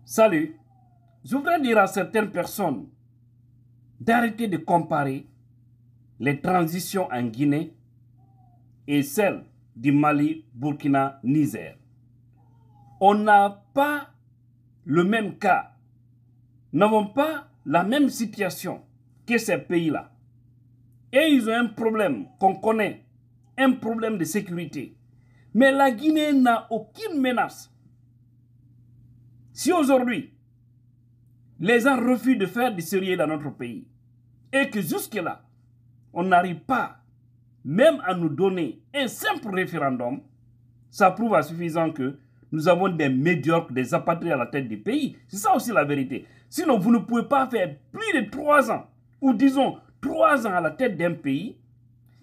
Salut, je voudrais dire à certaines personnes d'arrêter de comparer les transitions en Guinée et celles du Mali, Burkina, Niger. On n'a pas le même cas, nous n'avons pas la même situation que ces pays-là. Et ils ont un problème qu'on connaît, un problème de sécurité. Mais la Guinée n'a aucune menace. Si aujourd'hui, les gens refusent de faire du sérieux dans notre pays et que jusque-là, on n'arrive pas même à nous donner un simple référendum, ça prouve à suffisant que nous avons des médiocres, des apatrides à la tête du pays. C'est ça aussi la vérité. Sinon, vous ne pouvez pas faire plus de 3 ans, ou disons 3 ans à la tête d'un pays,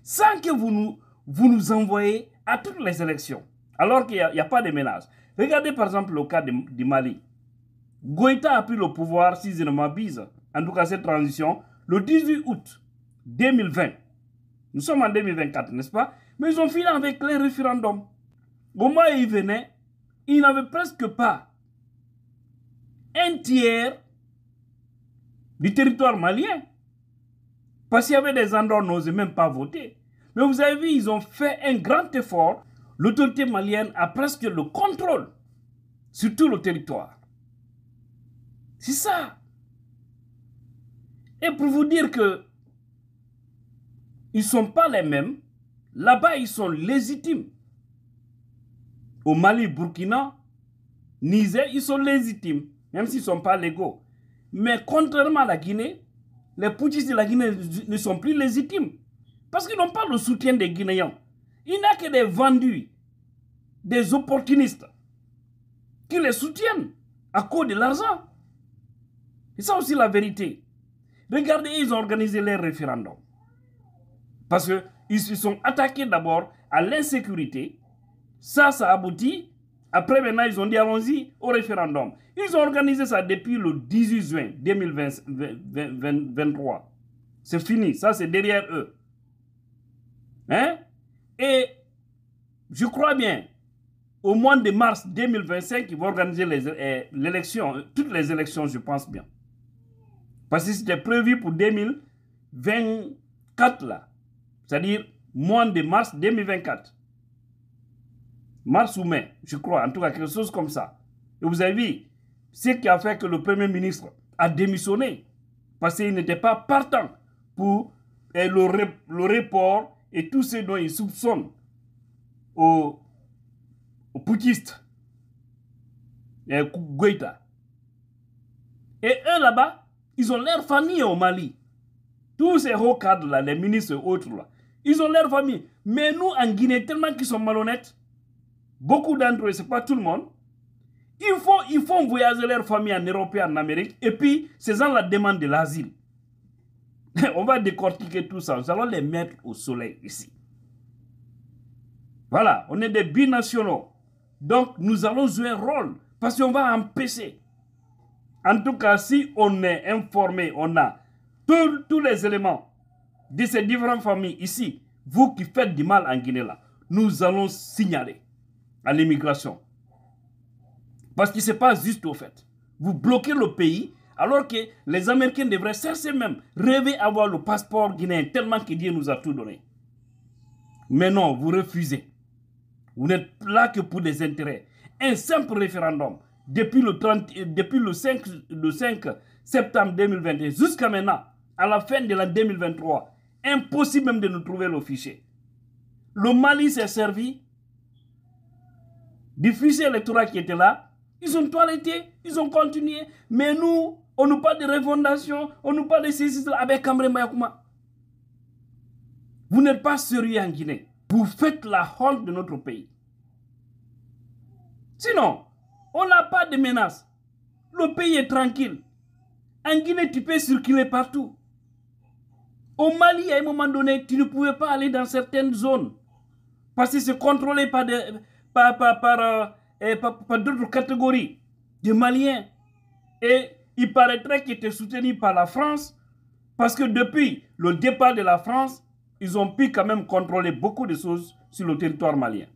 sans que vous nous envoyez à toutes les élections, alors qu'il n'y a pas de menace. Regardez par exemple le cas du Mali. Goïta a pris le pouvoir, si je ne m'abuse, en tout cas cette transition, le 18 août 2020. Nous sommes en 2024, n'est-ce pas? Mais ils ont fini avec les référendums. Au moment où ils venaient, ils n'avaient presque pas un tiers du territoire malien. Parce qu'il y avait des endroits où on n'osait même pas voter. Mais vous avez vu, ils ont fait un grand effort. L'autorité malienne a presque le contrôle sur tout le territoire. C'est ça. Et pour vous dire que ils ne sont pas les mêmes, là-bas ils sont légitimes. Au Mali, Burkina, Niger, ils sont légitimes, même s'ils ne sont pas légaux. Mais contrairement à la Guinée, les putschistes de la Guinée ne sont plus légitimes. Parce qu'ils n'ont pas le soutien des Guinéens. Il n'y a que des vendus, des opportunistes, qui les soutiennent à cause de l'argent. C'est ça aussi la vérité. Regardez, ils ont organisé les référendums. Parce qu'ils se sont attaqués d'abord à l'insécurité. Ça aboutit. Après, maintenant, ils ont dit allons-y au référendum. Ils ont organisé ça depuis le 18 juin 2023. C'est fini. Ça, c'est derrière eux. Hein? Et je crois bien, au mois de mars 2025, ils vont organiser l'élection, toutes les élections, je pense bien. Parce que c'était prévu pour 2024, là. C'est-à-dire, mois de mars 2024. Mars ou mai, je crois, en tout cas, quelque chose comme ça. Et vous avez vu, ce qui a fait que le Premier ministre a démissionné, parce qu'il n'était pas partant pour le report et tout ce dont il soupçonne aux putschistes, Goïta. Et eux là-bas, ils ont leur famille au Mali. Tous ces hauts cadres-là, les ministres et autres, là, ils ont leur famille. Mais nous, en Guinée, tellement qu'ils sont malhonnêtes, beaucoup d'entre eux, ce n'est pas tout le monde, ils font voyager leur famille en Europe et en Amérique, et puis ces gens-là demandent de l'asile. On va décortiquer tout ça, nous allons les mettre au soleil ici. Voilà, on est des binationaux. Donc, nous allons jouer un rôle, parce qu'on va empêcher. En tout cas, si on est informé, on a tous les éléments de ces différentes familles ici, vous qui faites du mal en Guinée, là, nous allons signaler à l'immigration. Parce que ce n'est pas juste au fait. Vous bloquez le pays, alors que les Américains devraient chercher même, rêver avoir le passeport guinéen, tellement que Dieu nous a tout donné. Mais non, vous refusez. Vous n'êtes là que pour des intérêts. Un simple référendum, depuis le 5 septembre 2021 jusqu'à maintenant, à la fin de l'année 2023, impossible même de nous trouver le fichier. Le Mali s'est servi du fichier électoral qui était là. Ils ont toiletté, ils ont continué. Mais nous, on nous parle de refondation, on nous parle de ceci, avec Kamre Mayakouma. Vous n'êtes pas sérieux en Guinée. Vous faites la honte de notre pays. Sinon, on n'a pas de menace. Le pays est tranquille. En Guinée, tu peux circuler partout. Au Mali, à un moment donné, tu ne pouvais pas aller dans certaines zones. Parce que c'est contrôlé par d'autres catégories de Maliens. Et il paraîtrait qu'ils étaient soutenus par la France. Parce que depuis le départ de la France, ils ont pu quand même contrôler beaucoup de choses sur le territoire malien.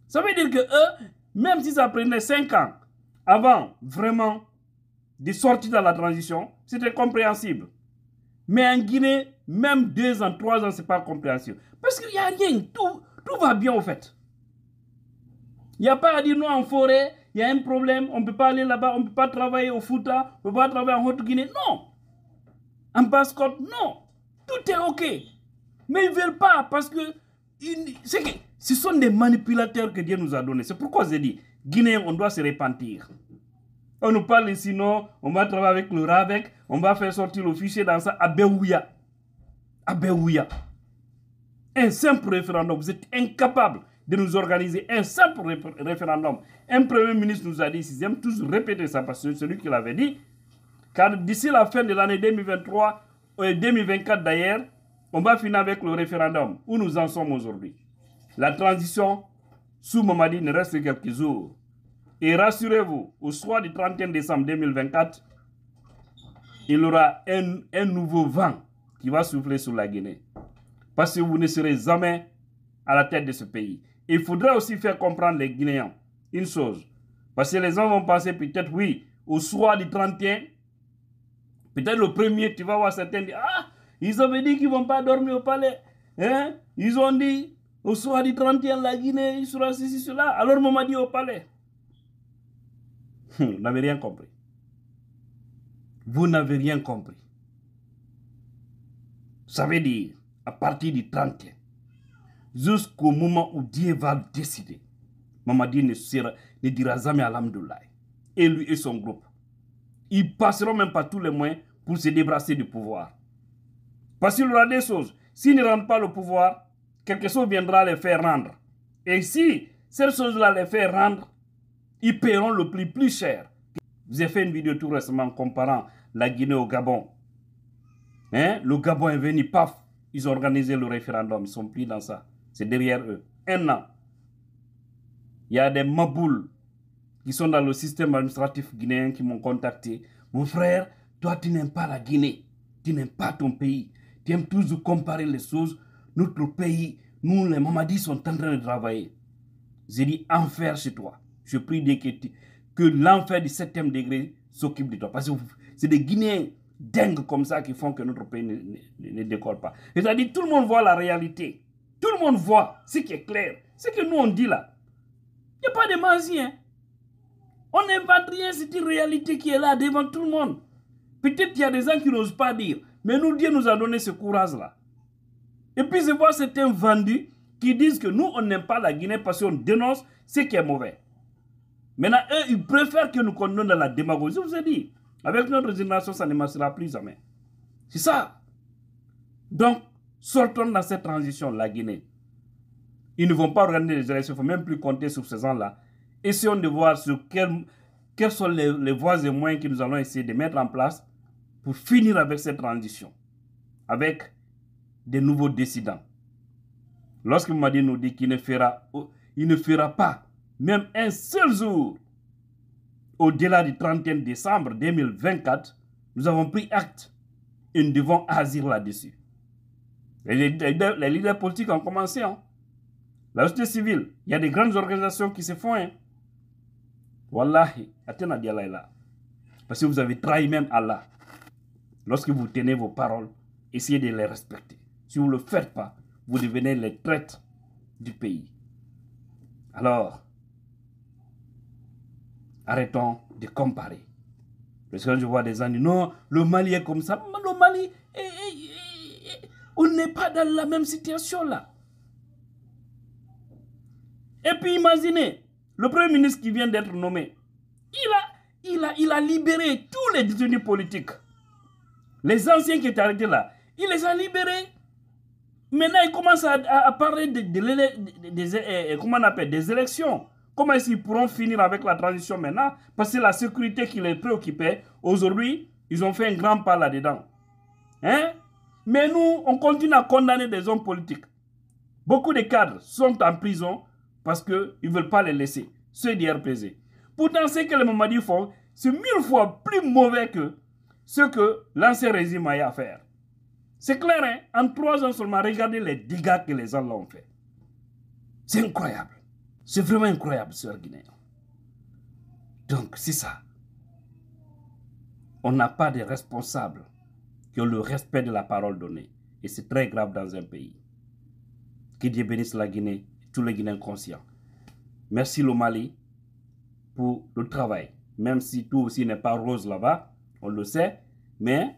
Ça veut dire que eux, même si ça prenait 5 ans avant vraiment de sortir dans la transition, c'était compréhensible. Mais en Guinée, même 2 ans, 3 ans, ce n'est pas compréhensible. Parce qu'il n'y a rien, tout va bien au fait. Il n'y a pas à dire non en forêt, il y a un problème, on ne peut pas aller là-bas, on ne peut pas travailler au Fouta, on ne peut pas travailler en Haute-Guinée. Non. En Basse-Côte, non. Tout est OK. Mais ils ne veulent pas parce que ce sont des manipulateurs que Dieu nous a donnés. C'est pourquoi j'ai dit, Guinéens, on doit se repentir. On nous parle sinon, on va travailler avec le RAVEC, on va faire sortir le fichier dans ça à Béouya. À Béouya. Un simple référendum. Vous êtes incapables de nous organiser un simple référendum. Un premier ministre nous a dit, j'aime toujours répéter ça parce que c'est celui qui l'avait dit, car d'ici la fin de l'année 2023, et 2024 d'ailleurs, on va finir avec le référendum. Où nous en sommes aujourd'hui? La transition sous Mamadi il reste que quelques jours. Et rassurez-vous, au soir du 31 décembre 2024, il y aura un nouveau vent qui va souffler sur la Guinée. Parce que vous ne serez jamais à la tête de ce pays. Il faudra aussi faire comprendre les Guinéens une chose. Parce que les gens vont penser peut-être, oui, au soir du 31, peut-être le premier, tu vas voir certains dire, ah, ils avaient dit qu'ils ne vont pas dormir au palais. Hein? Ils ont dit, au soir du 31, la Guinée, il sera ceci, cela. Alors, maman dit au palais. Vous n'avez rien compris. Vous n'avez rien compris. Ça veut dire, à partir du 31, jusqu'au moment où Dieu va décider, Mamadi ne dira jamais Alhamdoulilah. Et lui et son groupe. Ils passeront même pas tous les moyens pour se débarrasser du pouvoir. Parce qu'il y aura des choses. S'ils ne rendent pas le pouvoir, quelque chose viendra les faire rendre. Et si cette chose-là les fait rendre, ils paieront le prix plus cher. J'ai fait une vidéo tout récemment comparant la Guinée au Gabon. Hein? Le Gabon est venu, paf, ils ont organisé le référendum, ils sont pris dans ça. C'est derrière eux. 1 an. Il y a des maboules qui sont dans le système administratif guinéen qui m'ont contacté. Mon frère, toi tu n'aimes pas la Guinée, tu n'aimes pas ton pays. Tu aimes toujours comparer les choses. Notre pays, nous les Mamadis sont en train de travailler. J'ai dit enfer chez toi. Je prie Dieu que l'enfer du 7e degré s'occupe de toi. Parce que c'est des Guinéens dingues comme ça qui font que notre pays ne décolle pas. C'est-à-dire tout le monde voit la réalité. Tout le monde voit ce qui est clair. Ce que nous on dit là. Il n'y a pas de magie. Hein? On n'invente rien, c'est une réalité qui est là devant tout le monde. Peut-être qu'il y a des gens qui n'osent pas dire. Mais nous, Dieu nous a donné ce courage-là. Et puis je vois certains vendus qui disent que nous, on n'aime pas la Guinée parce qu'on dénonce ce qui est mauvais. Maintenant, eux, ils préfèrent que nous condamnions dans la démagogie. Je vous ai dit, avec notre génération, ça ne marchera plus jamais. C'est ça. Donc, sortons dans cette transition, la Guinée. Ils ne vont pas organiser les élections, il ne faut même plus compter sur ces gens-là. Essayons de voir sur quelles sont les voies et moyens que nous allons essayer de mettre en place pour finir avec cette transition, avec des nouveaux décidents. Lorsque Mamadi nous dit qu'il ne fera pas même un seul jour au-delà du 31 décembre 2024, nous avons pris acte et nous devons agir là-dessus. Les leaders politiques ont commencé. Hein. La société civile, il y a des grandes organisations qui se font. Hein. Wallahi, parce que vous avez trahi même Allah. Lorsque vous tenez vos paroles, essayez de les respecter. Si vous ne le faites pas, vous devenez les traîtres du pays. Alors, arrêtons de comparer. Parce que je vois des gens dire, non, le Mali est comme ça. Le Mali, on n'est pas dans la même situation là. Et puis imaginez, le Premier ministre qui vient d'être nommé, il a libéré tous les détenus politiques. Les anciens qui étaient arrêtés là, il les a libérés. Maintenant, il commence à parler des élections. Comment est-ce qu'ils pourront finir avec la transition maintenant? Parce que la sécurité qui les préoccupait, aujourd'hui, ils ont fait un grand pas là-dedans. Hein? Mais nous, on continue à condamner des hommes politiques. Beaucoup de cadres sont en prison parce qu'ils ne veulent pas les laisser, ceux du RPZ. Pourtant, ce que les Mamadi font, c'est 1000 fois plus mauvais que ce que l'ancien régime a eu à faire. C'est clair, hein? En 3 ans seulement, regardez les dégâts que les gens l'ont fait. C'est incroyable. C'est vraiment incroyable, sœur Guinée. Donc, c'est ça. On n'a pas de responsables qui ont le respect de la parole donnée. Et c'est très grave dans un pays. Que Dieu bénisse la Guinée, tous les Guinéens conscients. Merci le Mali pour le travail. Même si tout aussi n'est pas rose là-bas, on le sait. Mais,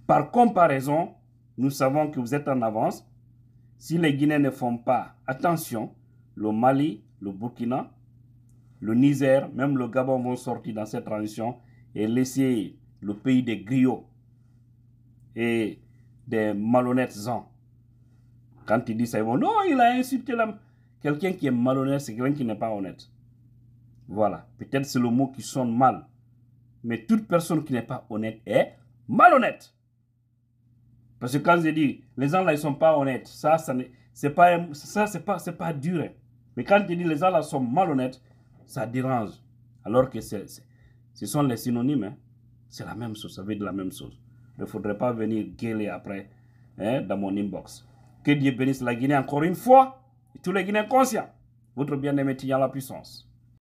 par comparaison, nous savons que vous êtes en avance. Si les Guinéens ne font pas attention, le Mali, le Burkina, le Niger, même le Gabon vont sortir dans cette transition et laisser le pays des griots et des malhonnêtes gens. Quand ils disent ça, ils vont non, il a insulté l'homme. Quelqu'un qui est malhonnête, c'est quelqu'un qui n'est pas honnête. Voilà. Peut-être c'est le mot qui sonne mal. Mais toute personne qui n'est pas honnête est malhonnête. Parce que quand je dis, les gens là, ils ne sont pas honnêtes, c'est pas dur. Hein. Mais quand je dis, les gens là sont malhonnêtes, ça dérange. Alors que ce sont les synonymes. Hein. C'est la même chose, ça veut dire la même chose. Il ne faudrait pas venir gueuler après hein, dans mon inbox. Que Dieu bénisse la Guinée encore une fois, et tous les Guinéens conscients. Votre bien-aimé Tignan la puissance.